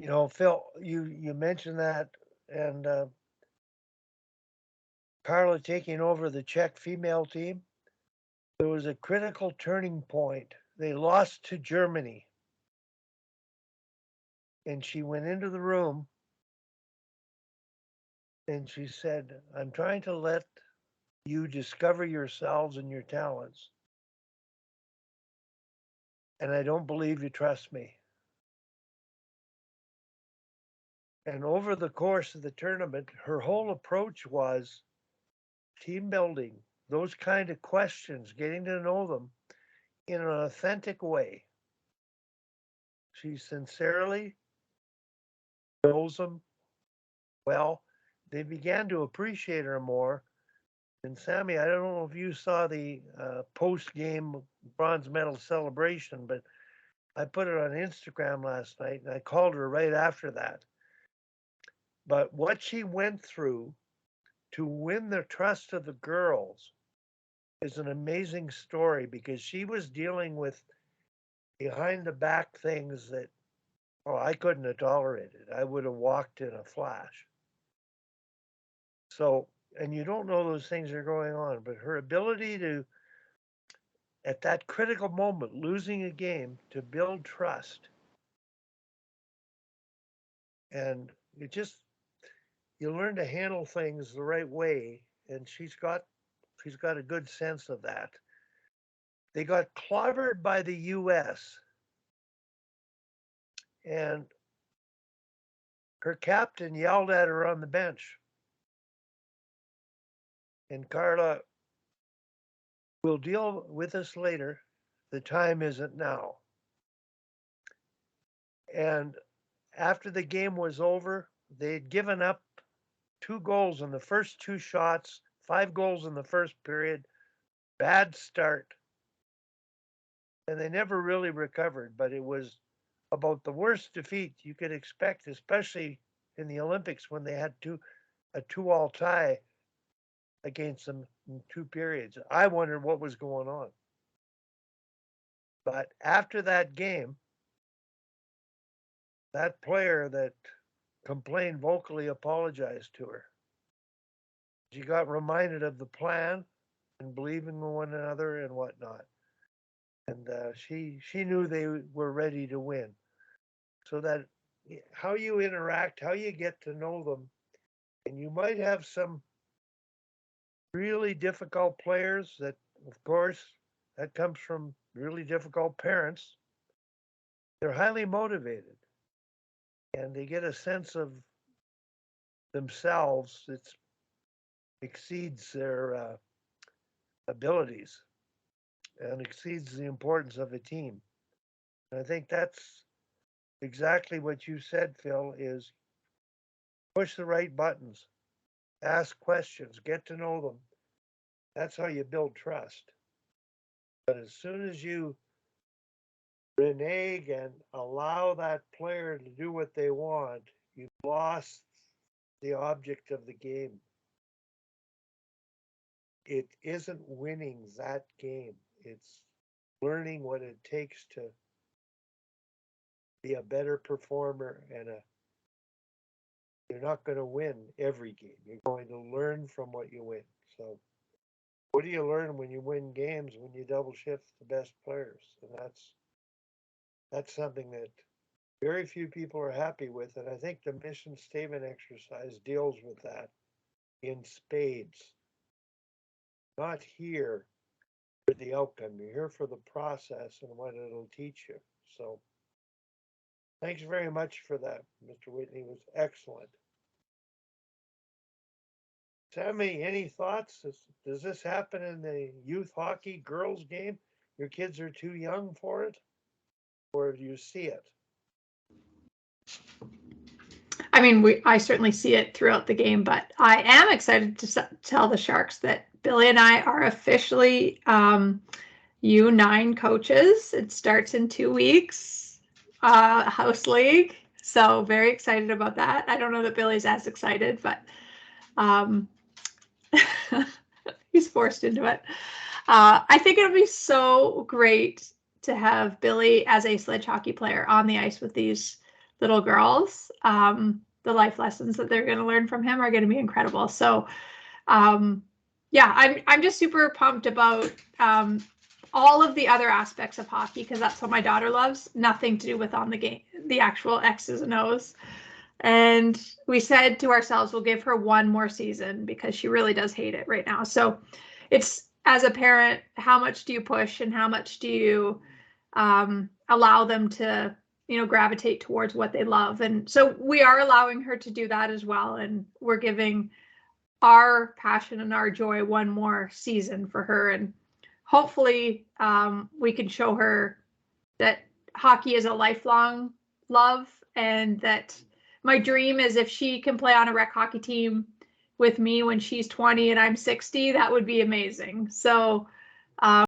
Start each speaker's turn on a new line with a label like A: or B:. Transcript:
A: Phil, you mentioned that, and Carla taking over the Czech female team. There was a critical turning point. They lost to Germany, and she went into the room and she said, "I'm trying to let you discover yourselves and your talents, and I don't believe you trust me." And over the course of the tournament, her whole approach was team building, those kind of questions, getting to know them in an authentic way. She sincerely knows them well. They began to appreciate her more. And Sammy, I don't know if you saw the post-game bronze medal celebration, but I put it on Instagram last night, and I called her right after that. But what she went through to win the trust of the girls is an amazing story, because she was dealing with behind the back things that, oh, I couldn't have tolerated. I would have walked in a flash. So, and you don't know those things are going on, but her ability to, at that critical moment, losing a game, to build trust, and it just, you learn to handle things the right way, and she's got a good sense of that. They got clobbered by the U.S., and her captain yelled at her on the bench. And Carla, will deal with this later. The time isn't now. And after the game was over, they'd given up 2 goals in the first 2 shots, 5 goals in the first period. Bad start. And they never really recovered, but it was about the worst defeat you could expect, especially in the Olympics when they had a 2-all tie against them in 2 periods. I wondered what was going on. But after that game, that player that complained vocally apologized to her. She got reminded of the plan and believing in one another and whatnot. And she knew they were ready to win. So that how you interact, how you get to know them, and you might have some really difficult players that, of course, that comes from really difficult parents. They're highly motivated, and they get a sense of themselves that exceeds their abilities and exceeds the importance of a team. And I think that's exactly what you said, Phil, is push the right buttons, ask questions, get to know them. That's how you build trust. But as soon as you renege and allow that player to do what they want, you've lost the object of the game. It isn't winning that game. It's learning what it takes to be a better performer, and you're not going to win every game. You're going to learn from what you win. So what do you learn when you win games? When you double shift the best players, and that's something that very few people are happy with. And I think the mission statement exercise deals with that in spades. Not here for the outcome. You're here for the process and what it'll teach you. So thanks very much for that, Mr. Whitney. It was excellent. Sammy, any thoughts? Does this happen in the youth hockey girls game? Your kids are too young for it? Or do you see it?
B: I mean, I certainly see it throughout the game, but I am excited to tell the Sharks that Billy and I are officially U9 coaches. It starts in 2 weeks, house league. So very excited about that. I don't know that Billy's as excited, but he's forced into it. I think it'll be so great to have Billy as a sledge hockey player on the ice with these little girls. The life lessons that they're going to learn from him are going to be incredible. So, yeah, I'm just super pumped about all of the other aspects of hockey, because that's what my daughter loves. Nothing to do with on the game, the actual X's and O's. And we said to ourselves, we'll give her one more season because she really does hate it right now. So it's, as a parent, how much do you push and how much do you allow them to, gravitate towards what they love? And so we are allowing her to do that as well. And we're giving our passion and our joy one more season for her. And hopefully we can show her that hockey is a lifelong love, and that my dream is if she can play on a rec hockey team with me when she's 20 and I'm 60, that would be amazing. So